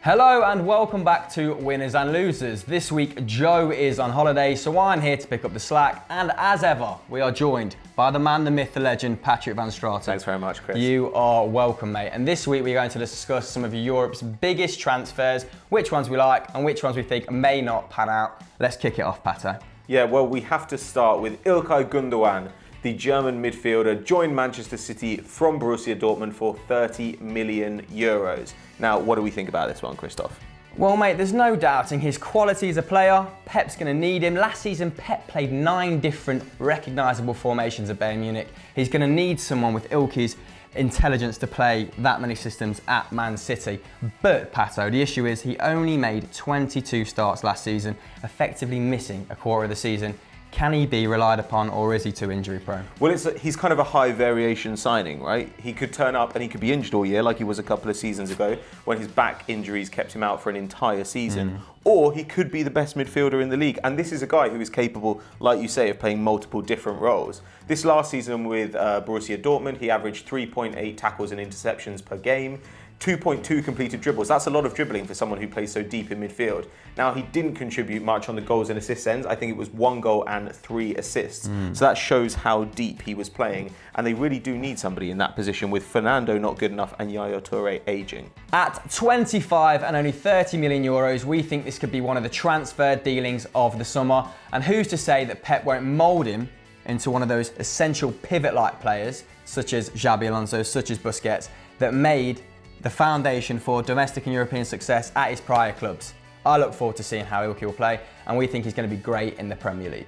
Hello and welcome back to Winners and Losers. This week Joe is on holiday, so I'm here to pick up the slack, and as ever we are joined by the man, the myth, the legend, Patrick van Straten. Thanks very much, Chris. You are welcome, mate. And this week we're going to discuss some of Europe's biggest transfers, which ones we like and which ones we think may not pan out. Let's kick it off, Pato. Yeah, well, we have to start with İlkay Gündoğan. The German midfielder joined Manchester City from Borussia Dortmund for 30 million euros. Now, what do we think about this one, Christoph? Well, mate, there's no doubting his quality as a player. Pep's going to need him. Last season, Pep played 9 different recognisable formations at Bayern Munich. He's going to need someone with Ilkay's intelligence to play that many systems at Man City. But, Pato, the issue is he only made 22 starts last season, effectively missing a quarter of the season. Can he be relied upon, or is he too injury prone? Well, he's kind of a high variation signing, right? He could turn up and he could be injured all year like he was a couple of seasons ago when his back injuries kept him out for an entire season. Or he could be the best midfielder in the league. And this is a guy who is capable, like you say, of playing multiple different roles. This last season with Borussia Dortmund, he averaged 3.8 tackles and interceptions per game. 2.2 completed dribbles. That's a lot of dribbling for someone who plays so deep in midfield. Now, he didn't contribute much on the goals and assists ends. I think it was 1 goal and 3 assists. So that shows how deep he was playing. And they really do need somebody in that position with Fernando not good enough and Yaya Toure ageing. At 25 and only 30 million euros, we think this could be one of the transfer dealings of the summer. And who's to say that Pep won't mould him into one of those essential pivot-like players, such as Xabi Alonso, such as Busquets, that made the foundation for domestic and European success at his prior clubs. I look forward to seeing how Ilkay will play, and we think he's going to be great in the Premier League.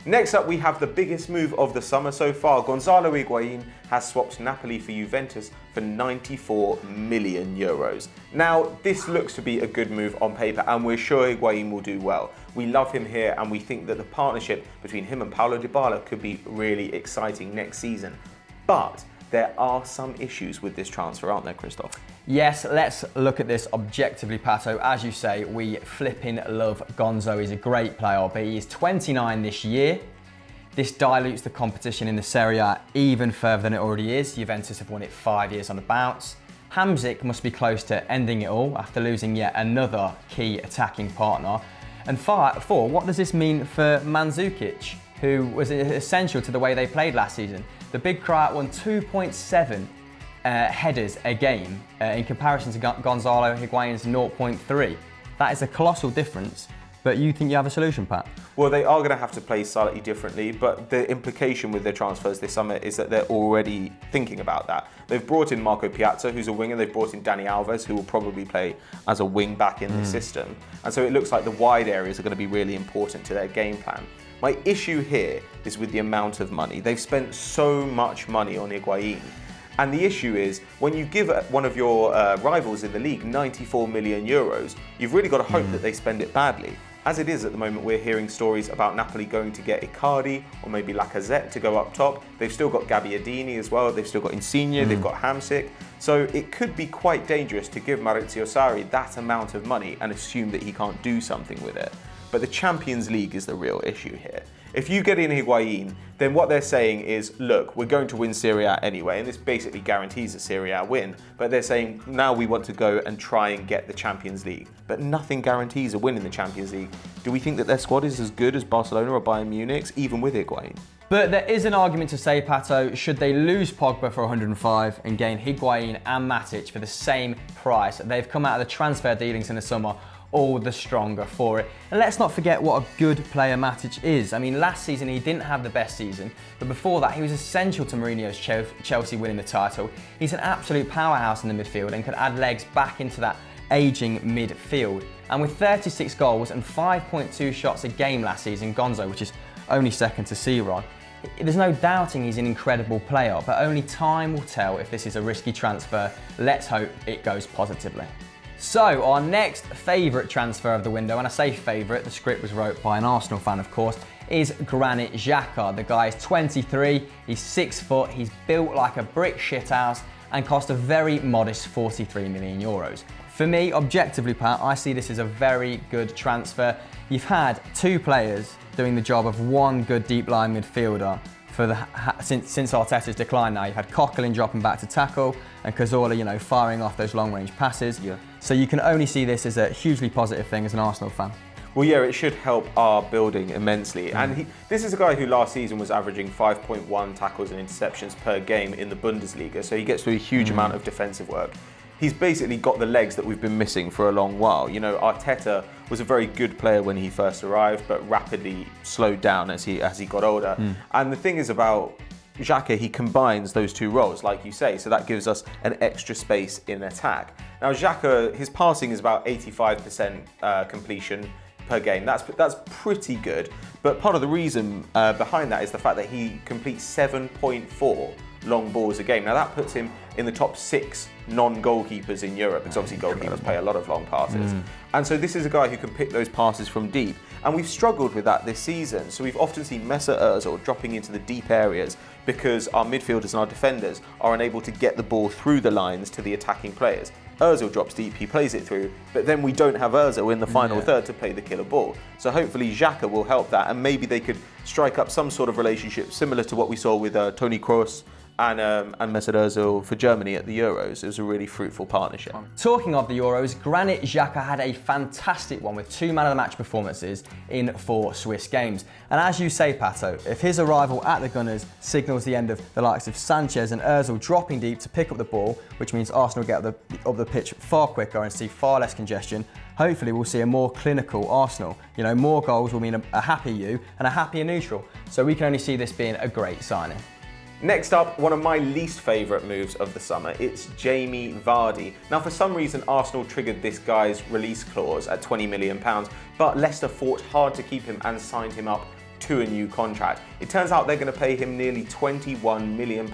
Next up, we have the biggest move of the summer so far. Gonzalo Higuain has swapped Napoli for Juventus for 94 million euros. Now, this looks to be a good move on paper, and we're sure Higuain will do well. We love him here, and we think that the partnership between him and Paulo Dybala could be really exciting next season. But there are some issues with this transfer, aren't there, Christoph? Yes, let's look at this objectively, Pato. As you say, we flipping love Gonzo. He's a great player, but he is 29 this year. This dilutes the competition in the Serie A even further than it already is. Juventus have won it 5 years on the bounce. Hamsik must be close to ending it all after losing yet another key attacking partner. And 4, what does this mean for Mandzukic, who was essential to the way they played last season? The big Croat won 2.7 headers a game in comparison to Gonzalo Higuain's 0.3. That is a colossal difference, but you think you have a solution, Pat? Well, they are going to have to play slightly differently, but the implication with their transfers this summer is that they're already thinking about that. They've brought in Marco Piazza, who's a winger. They've brought in Dani Alves, who will probably play as a wing back in the system. And so it looks like the wide areas are going to be really important to their game plan. My issue here is with the amount of money. They've spent so much money on Higuain. And the issue is, when you give one of your rivals in the league 94 million euros, you've really got to hope that they spend it badly. As it is at the moment, we're hearing stories about Napoli going to get Icardi or maybe Lacazette to go up top. They've still got Gabbiadini as well. They've still got Insigne. They've got Hamsik. So it could be quite dangerous to give Maurizio Sarri that amount of money and assume that he can't do something with it. But the Champions League is the real issue here. If you get in Higuain, then what they're saying is, look, we're going to win Serie A anyway, and this basically guarantees a Serie A win. But they're saying, now we want to go and try and get the Champions League. But nothing guarantees a win in the Champions League. Do we think that their squad is as good as Barcelona or Bayern Munich's, even with Higuain? But there is an argument to say, Pato, should they lose Pogba for 105 and gain Higuain and Matic for the same price, they've come out of the transfer dealings in the summer all the stronger for it. And let's not forget what a good player Matic is. I mean, last season he didn't have the best season, but before that he was essential to Mourinho's Chelsea winning the title. He's an absolute powerhouse in the midfield and could add legs back into that ageing midfield. And with 36 goals and 5.2 shots a game last season, Gonzo, which is only second to Ciron, there's no doubting he's an incredible player, but only time will tell if this is a risky transfer. Let's hope it goes positively. So, our next favourite transfer of the window, and I say favourite, the script was wrote by an Arsenal fan of course, is Granit Xhaka. The guy is 23, he's 6 foot, he's built like a brick shithouse and cost a very modest 43 million euros. For me, objectively, Pat, I see this as a very good transfer. You've had 2 players doing the job of one good deep line midfielder for since Arteta's decline now. You've had Coquelin dropping back to tackle and Cazorla, you know, firing off those long-range passes. Yeah. So you can only see this as a hugely positive thing as an Arsenal fan. Well, yeah, it should help our building immensely. And this is a guy who last season was averaging 5.1 tackles and interceptions per game in the Bundesliga, so he gets through a huge amount of defensive work. He's basically got the legs that we've been missing for a long while. You know, Arteta was a very good player when he first arrived, but rapidly slowed down as he got older. And the thing is about Xhaka, he combines those two roles, like you say, so that gives us an extra space in attack. Now, Xhaka, his passing is about 85% completion per game. That's pretty good, but part of the reason behind that is the fact that he completes 7.4 long balls a game. Now that puts him in the top 6 non-goalkeepers in Europe, because obviously goalkeepers play a lot of long passes. And so this is a guy who can pick those passes from deep, and we've struggled with that this season. So we've often seen Mesut Ozil dropping into the deep areas because our midfielders and our defenders are unable to get the ball through the lines to the attacking players. Ozil drops deep, he plays it through, but then we don't have Ozil in the final third to play the killer ball. So hopefully Xhaka will help that, and maybe they could strike up some sort of relationship similar to what we saw with Toni Kroos and Mesut Ozil for Germany at the Euros. It was a really fruitful partnership. Talking of the Euros, Granit Xhaka had a fantastic one with 2 man-of-the-match performances in 4 Swiss games. And as you say, Pato, if his arrival at the Gunners signals the end of the likes of Sanchez and Ozil dropping deep to pick up the ball, which means Arsenal get up the pitch far quicker and see far less congestion, hopefully we'll see a more clinical Arsenal. You know, more goals will mean a happy you and a happier neutral. So we can only see this being a great signing. Next up, one of my least favourite moves of the summer, it's Jamie Vardy. Now, for some reason, Arsenal triggered this guy's release clause at £20 million, but Leicester fought hard to keep him and signed him up to a new contract. It turns out they're going to pay him nearly £21 million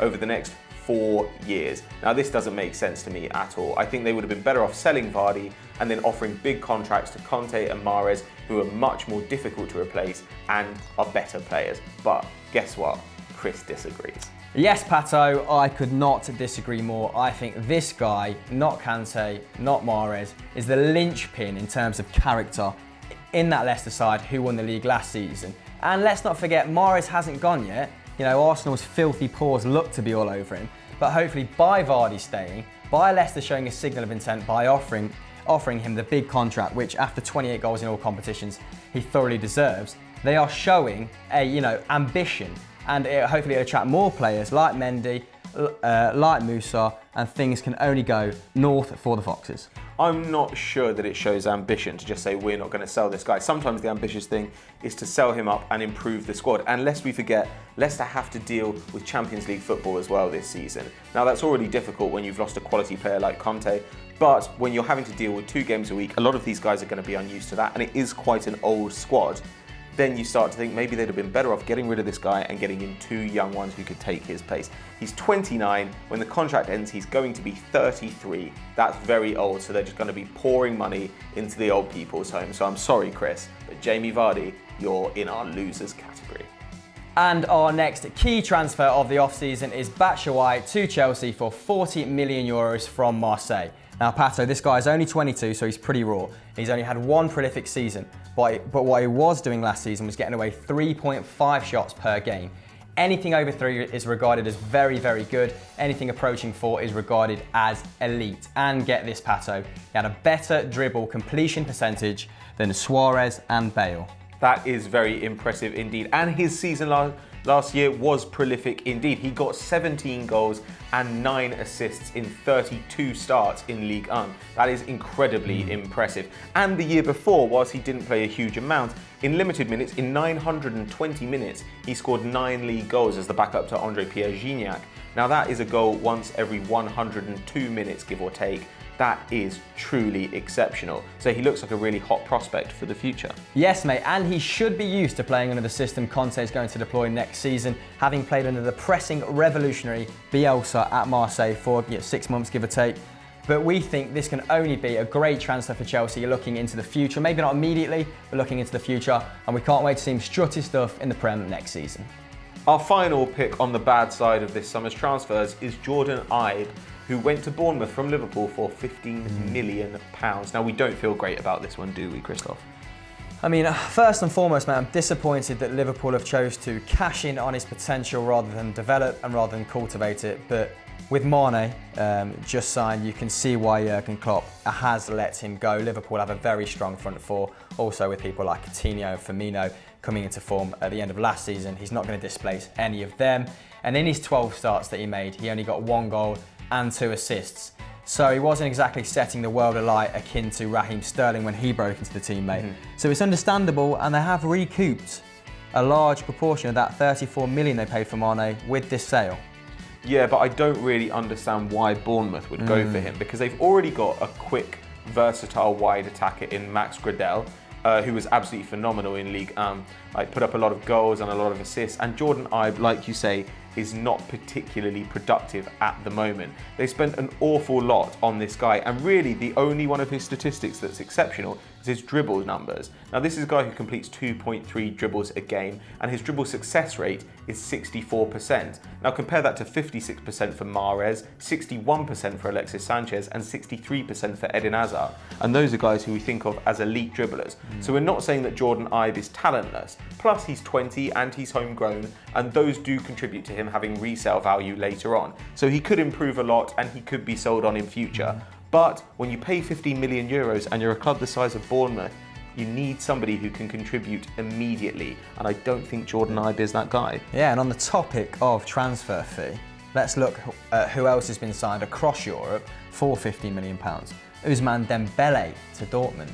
over the next 4 years. Now, this doesn't make sense to me at all. I think they would have been better off selling Vardy and then offering big contracts to Conte and Mahrez, who are much more difficult to replace and are better players. But guess what? Chris disagrees. Yes, Pato, I could not disagree more. I think this guy, not Kante, not Mahrez, is the linchpin in terms of character in that Leicester side who won the league last season. And let's not forget, Mahrez hasn't gone yet. You know, Arsenal's filthy paws look to be all over him. But hopefully by Vardy staying, by Leicester showing a signal of intent by offering him the big contract, which after 28 goals in all competitions, he thoroughly deserves, they are showing a, you know, ambition. And hopefully it'll attract more players like Mendy, like Musa, and things can only go north for the Foxes. I'm not sure that it shows ambition to just say we're not going to sell this guy. Sometimes the ambitious thing is to sell him up and improve the squad. And lest we forget, Leicester have to deal with Champions League football as well this season. Now that's already difficult when you've lost a quality player like Conte, but when you're having to deal with 2 games a week, a lot of these guys are going to be unused to that, and it is quite an old squad. Then you start to think maybe they'd have been better off getting rid of this guy and getting in 2 young ones who could take his place. He's 29. When the contract ends, he's going to be 33. That's very old, so they're just going to be pouring money into the old people's home. So I'm sorry, Chris, but Jamie Vardy, you're in our losers category. And our next key transfer of the off-season is Batshuayi to Chelsea for €40 million from Marseille. Now, Pato, this guy is only 22, so he's pretty raw. He's only had 1 prolific season, but what he was doing last season was getting away 3.5 shots per game. Anything over 3 is regarded as very, very good. Anything approaching 4 is regarded as elite. And get this, Pato, he had a better dribble completion percentage than Suarez and Bale. That is very impressive indeed. And his season last year was prolific indeed. He got 17 goals and 9 assists in 32 starts in Ligue 1. That is incredibly impressive. And the year before, whilst he didn't play a huge amount, in limited minutes, in 920 minutes, he scored 9 league goals as the backup to Andre Pierre-Gignac. Now that is a goal once every 102 minutes, give or take. That is truly exceptional. So he looks like a really hot prospect for the future. Yes, mate, and he should be used to playing under the system Conte is going to deploy next season, having played under the pressing, revolutionary Bielsa at Marseille for 6 months, give or take. But we think this can only be a great transfer for Chelsea looking into the future. Maybe not immediately, but looking into the future. And we can't wait to see him strut his stuff in the Prem next season. Our final pick on the bad side of this summer's transfers is Jordan Ibe, who went to Bournemouth from Liverpool for £15 million. Now, we don't feel great about this one, do we, Christoph? I mean, first and foremost, mate, I'm disappointed that Liverpool have chose to cash in on his potential rather than develop and rather than cultivate it. But with Mane just signed, you can see why Jurgen Klopp has let him go. Liverpool have a very strong front four, also with people like Coutinho and Firmino coming into form at the end of last season. He's not going to displace any of them. And in his 12 starts that he made, he only got 1 goal and 2 assists. So he wasn't exactly setting the world alight akin to Raheem Sterling when he broke into the team, mate. So it's understandable, and they have recouped a large proportion of that 34 million they paid for Mane with this sale. Yeah, but I don't really understand why Bournemouth would go for him, because they've already got a quick, versatile wide attacker in Max Gradel, who was absolutely phenomenal in League like put up a lot of goals and a lot of assists. And Jordan Ibe, like you say, is not particularly productive at the moment. They spent an awful lot on this guy, and really the only one of his statistics that's exceptional is his dribble numbers. Now, this is a guy who completes 2.3 dribbles a game, and his dribble success rate is 64%. Now compare that to 56% for Mahrez, 61% for Alexis Sanchez, and 63% for Eden Hazard. And those are guys who we think of as elite dribblers. So we're not saying that Jordan Ibe is talentless. Plus, he's 20 and he's homegrown, and those do contribute to him having resale value later on. So he could improve a lot and he could be sold on in future. But when you pay 15 million euros and you're a club the size of Bournemouth, you need somebody who can contribute immediately. And I don't think Jordan Ibe is that guy. Yeah, and on the topic of transfer fee, let's look at who else has been signed across Europe for £15 million. Ousmane Dembele to Dortmund.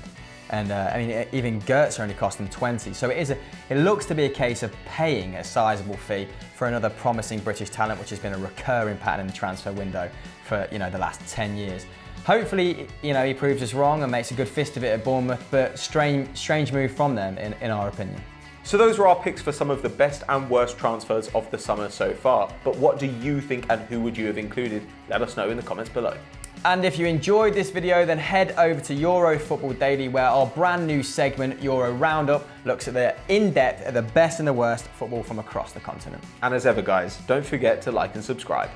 And I mean, even Goetze only cost them 20. So it looks to be a case of paying a sizable fee for another promising British talent, which has been a recurring pattern in the transfer window for, the last 10 years. Hopefully, he proves us wrong and makes a good fist of it at Bournemouth, but strange move from them, in our opinion. So those are our picks for some of the best and worst transfers of the summer so far. But what do you think, and who would you have included? Let us know in the comments below. And if you enjoyed this video, then head over to Euro Football Daily, where our brand new segment, Euro Roundup, looks at the in-depth at the best and the worst football from across the continent. And as ever, guys, don't forget to like and subscribe.